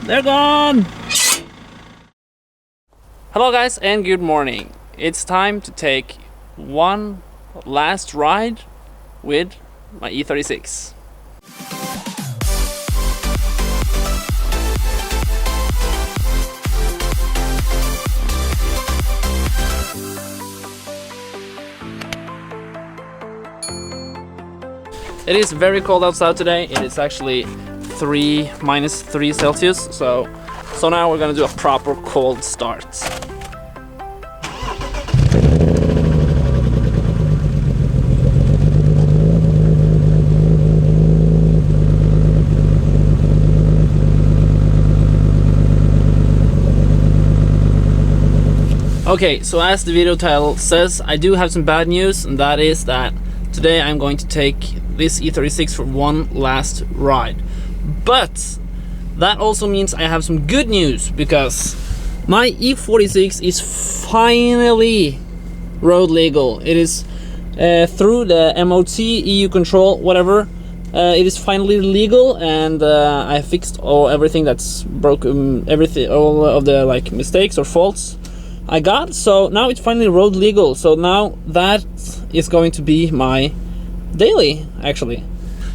They're gone! Hello guys and good morning. It's time to take one last ride with my E36. It is very cold outside today. It is actually -3 Celsius. So now we're gonna do a proper cold start. Okay, so as the video title says, I do have some bad news, and that is that today I'm going to take this E36 for one last ride. But that also means I have some good news, because my E46 is finally road legal. It is through the MOT, EU control, whatever. It is finally legal, and I fixed everything that's broken, all of the like mistakes or faults I got. So now it's finally road legal. So now that is going to be my daily, actually.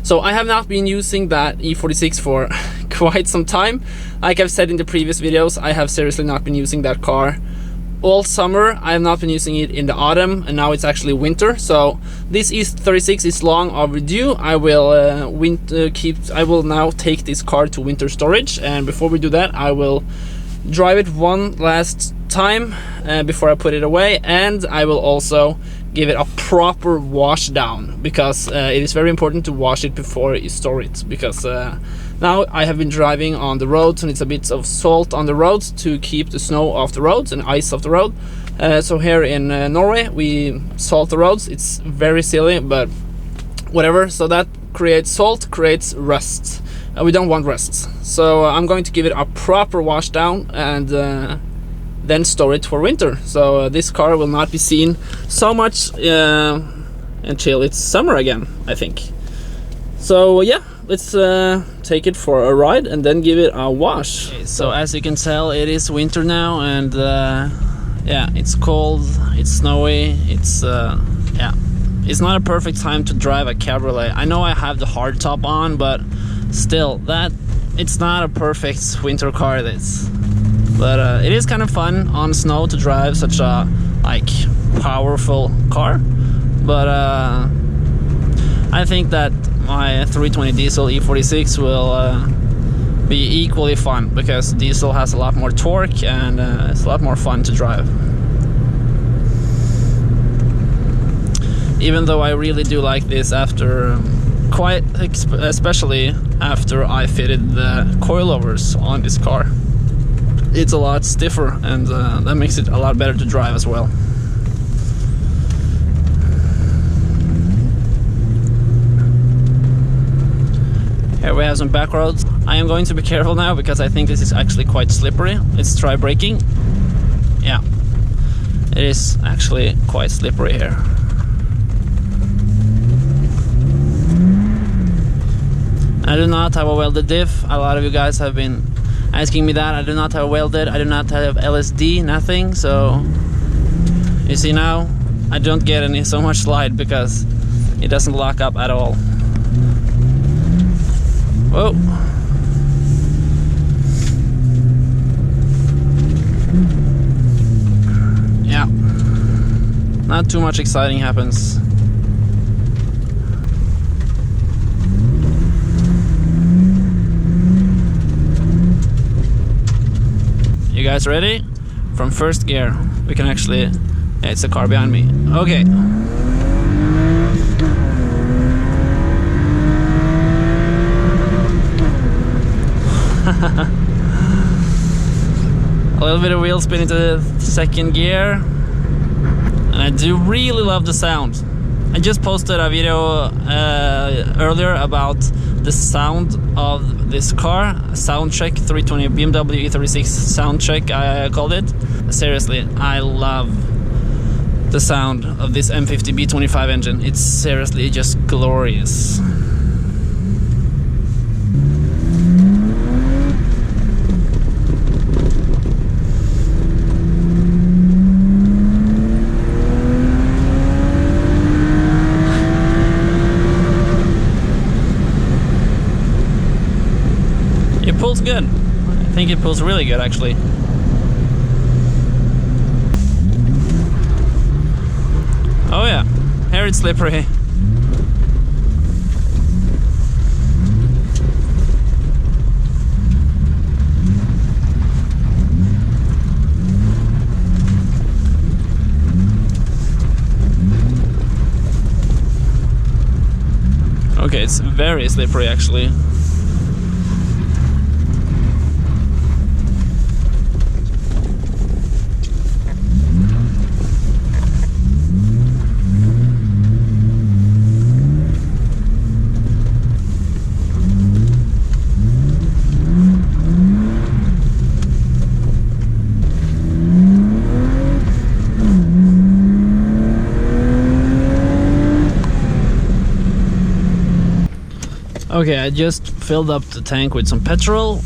So I have not been using that E46 for quite some time. Like I've said in the previous videos, I have seriously not been using that car all summer. I have not been using it in the autumn, and now it's actually winter. So this E36 is long overdue. I will I will now take this car to winter storage, and before we do that, I will drive it one last time before I put it away, and I will also give it a proper wash down, because it is very important to wash it before you store it, because now I have been driving on the roads and it's a bit of salt on the roads to keep the snow off the roads and ice off the road. So here in Norway we salt the roads. It's very silly, but whatever. So that creates salt, creates rust. We don't want rust, so I'm going to give it a proper wash down and then store it for winter. So this car will not be seen so much until it's summer again, I think. So yeah, let's take it for a ride and then give it a wash. Okay, so as you can tell, it is winter now, and yeah, it's cold, it's snowy, it's yeah, it's not a perfect time to drive a cabriolet. I know I have the hard top on, but still, it's not a perfect winter car. But it is kind of fun on snow to drive such a like powerful car. But I think that my 320 diesel E46 will be equally fun, because diesel has a lot more torque and it's a lot more fun to drive. Even though I really do like this after especially after I fitted the coilovers on this car. It's a lot stiffer, and that makes it a lot better to drive as well. Here we have some back roads. I am going to be careful now, because I think this is actually quite slippery. Let's try braking. Yeah, it is actually quite slippery here. I do not have a welded diff. A lot of you guys have been asking me that. I do not have welded, I do not have LSD, nothing. So you see now, I don't get any so much slide, because it doesn't lock up at all. Whoa. Yeah, not too much exciting happens. You guys ready? From first gear, we can actually... Yeah, it's a car behind me. Okay. A little bit of wheel spin into the second gear. And I do really love the sound. I just posted a video earlier about the sound of this car, sound check, 320 BMW E36 sound check I called it. Seriously, I love the sound of this M50 B25 engine. It's seriously just glorious. pulls good. I think it pulls really good actually. Oh yeah, here it's slippery. Okay, it's very slippery actually. Okay, I just filled up the tank with some petrol.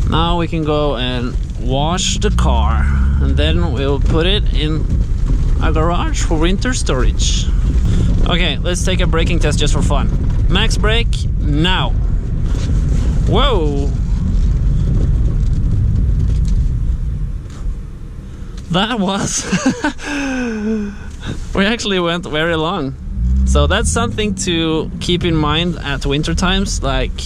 Now we can go and wash the car, and then we'll put it in a garage for winter storage. Okay, let's take a braking test just for fun. Max brake now. Whoa! That was... we actually went very long. So that's something to keep in mind at winter times, like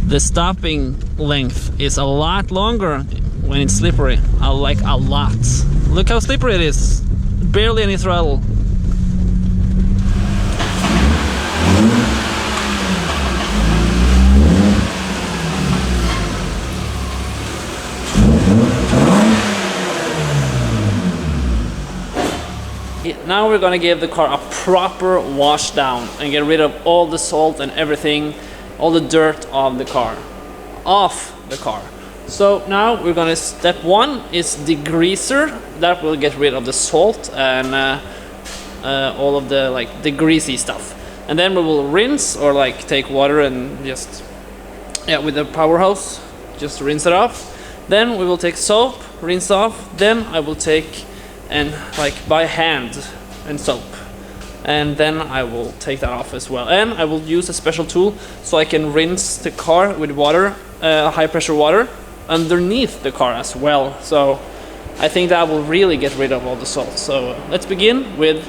the stopping length is a lot longer when it's slippery, like a lot. Look how slippery it is, barely any throttle. Now we're gonna give the car a proper wash down and get rid of all the salt and everything, all the dirt on the car, off the car. So now we're gonna, step one is degreaser. That will get rid of the salt and all of the the greasy stuff. And then we will rinse, or take water and just, with a power hose, just rinse it off. Then we will take soap, rinse off. Then I will take and by hand and soap, and then I will take that off as well, and I will use a special tool so I can rinse the car with water, high pressure water underneath the car as well. So I think that will really get rid of all the salt. So let's begin with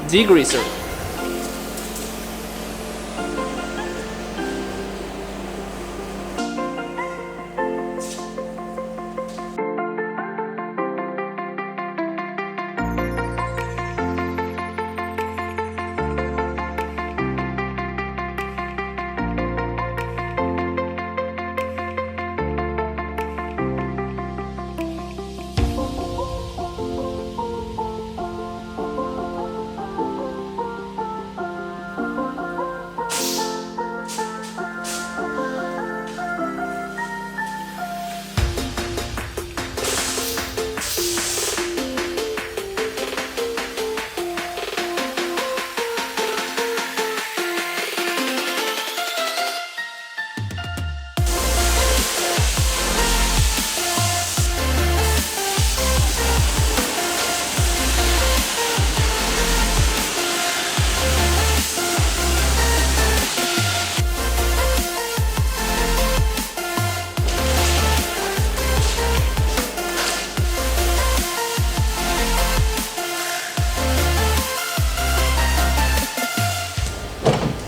degreaser.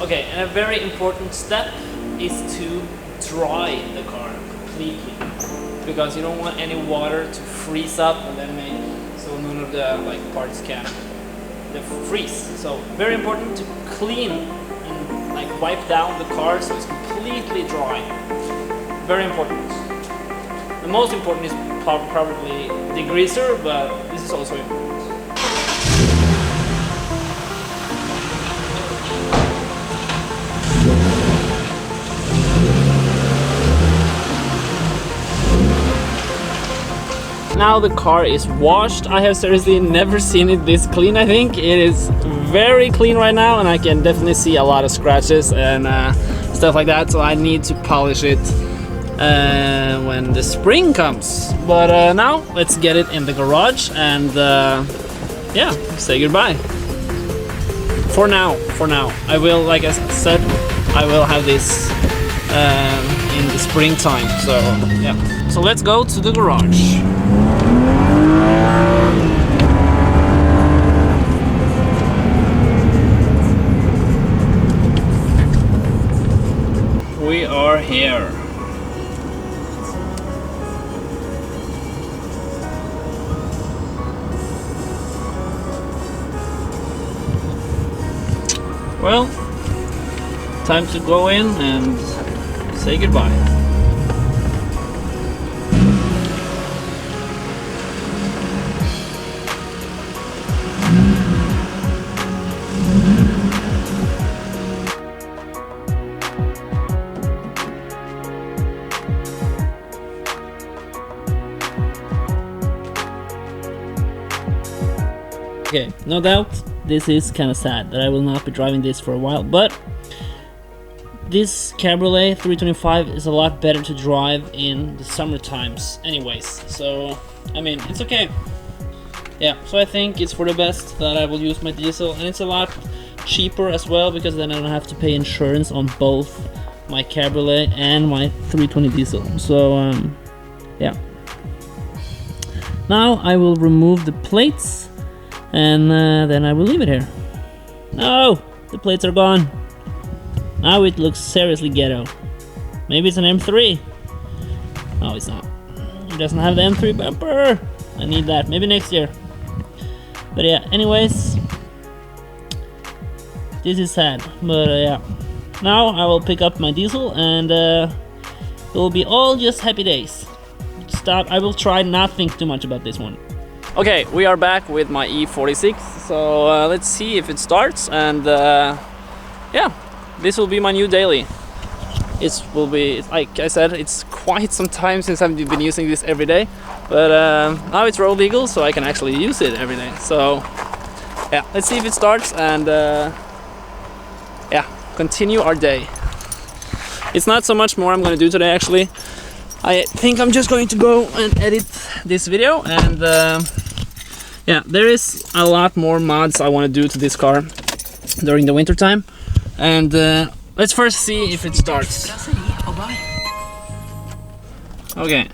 Okay, and a very important step is to dry the car completely, because you don't want any water to freeze up and then make so none of the parts can freeze. So very important to clean and wipe down the car so it's completely dry. Very important. The most important is probably degreaser, but this is also important. Now the car is washed. I have seriously never seen it this clean. I think it is very clean right now, and I can definitely see a lot of scratches and stuff like that, so I need to polish it when the spring comes. But now let's get it in the garage and yeah, say goodbye. For now. I will, like I said, I will have this in the springtime. So yeah, so let's go to the garage. We are here. Well, time to go in and say goodbye. Okay, no doubt this is kind of sad that I will not be driving this for a while, but this cabriolet 325 is a lot better to drive in the summer times anyways, so I mean, it's okay. Yeah, so I think it's for the best that I will use my diesel, and it's a lot cheaper as well because then I don't have to pay insurance on both my cabriolet and my 320 diesel. So yeah, now I will remove the plates and then I will leave it here. No, the plates are gone. Now it looks seriously ghetto. Maybe it's an M3. No, it's not. It doesn't have the M3 bumper. I need that. Maybe next year. But yeah, anyways, this is sad. But yeah, now I will pick up my diesel and it will be all just happy days. I will try not think too much about this one. Okay, we are back with my E46. So let's see if it starts, and yeah, this will be my new daily. It will be, like I said, it's quite some time since I've been using this every day, but now it's road legal, so I can actually use it every day. So yeah, let's see if it starts, and yeah, continue our day. It's not so much more I'm going to do today, actually. I think I'm just going to go and edit this video, and yeah, there is a lot more mods I want to do to this car during the winter time, and let's first see if it starts. Okay.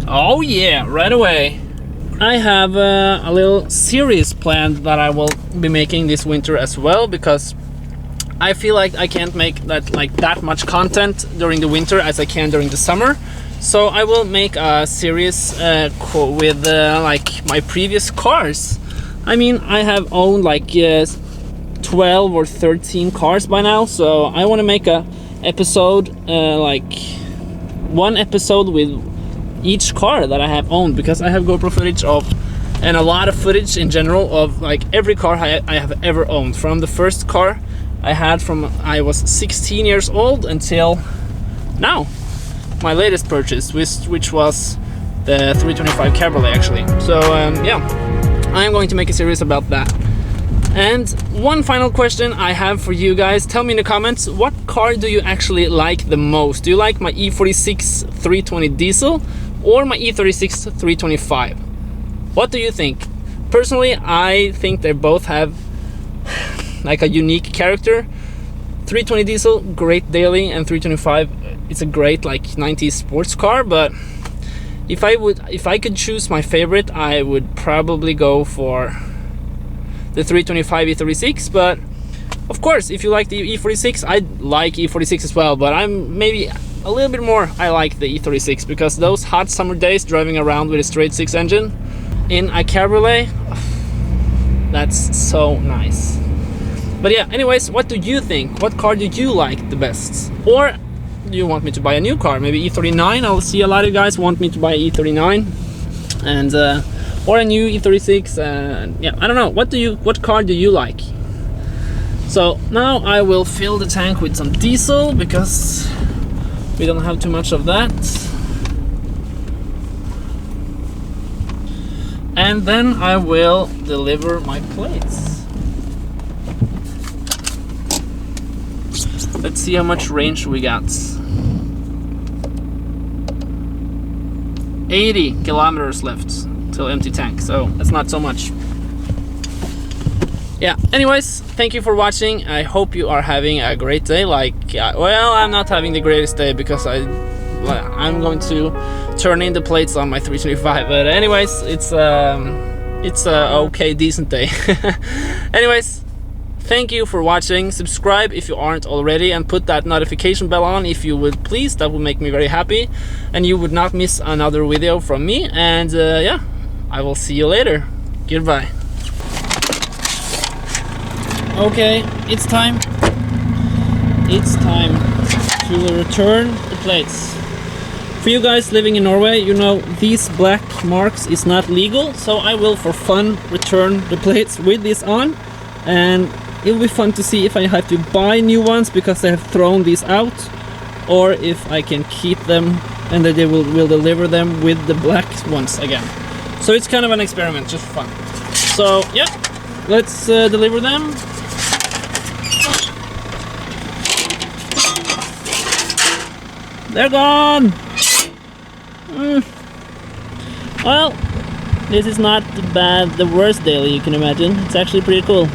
Oh yeah, right away. I have a little series planned that I will be making this winter as well, because I feel like I can't make that much content during the winter as I can during the summer. So I will make a series with like my previous cars. I mean, I have owned like 12 or 13 cars by now, so I want to make a episode, like one episode with each car that I have owned, because I have GoPro footage of, and a lot of footage in general of like every car I have ever owned, from the first car I had from I was 16 years old until now, my latest purchase, which was the 325 Cabriolet actually. So yeah, I'm going to make a series about that. And one final question I have for you guys, tell me in the comments, what car do you actually like the most? Do you like my E46 320 diesel or my E36 325? What do you think? Personally, I think they both have like a unique character. 320 diesel, great daily, and 325, it's a great like 90s sports car. But if I could choose my favorite, I would probably go for the 325 E36. But of course, if you like the E46, I like E46 as well, but I'm maybe a little bit more, I like the E36, because those hot summer days driving around with a straight 6 engine in a cabriolet, that's so nice. But yeah, anyways, what do you think? What car do you like the best? Or do you want me to buy a new car? Maybe E39? I'll see a lot of you guys want me to buy E39, and or a new E36. Yeah, I don't know. What car do you like? So now I will fill the tank with some diesel, because we don't have too much of that. And then I will deliver my plates. Let's see how much range we got. 80 kilometers left till empty tank, so that's not so much. yeah, anyways, thank you for watching. I hope you are having a great day. Like, well, I'm not having the greatest day because I'm going to turn in the plates on my 325, but anyways, it's a okay, decent day. Anyways, thank you for watching. Subscribe if you aren't already, and put that notification bell on if you would, please. That would make me very happy, and you would not miss another video from me. And yeah, I will see you later. Goodbye. Okay, it's time to return the plates. For you guys living in Norway, you know these black marks is not legal, so I will for fun return the plates with this on, and it will be fun to see if I have to buy new ones because I have thrown these out, or if I can keep them and that they will deliver them with the black ones again. So it's kind of an experiment, just for fun. So yeah, let's deliver them. They're gone! Well, this is not the worst daily you can imagine. It's actually pretty cool.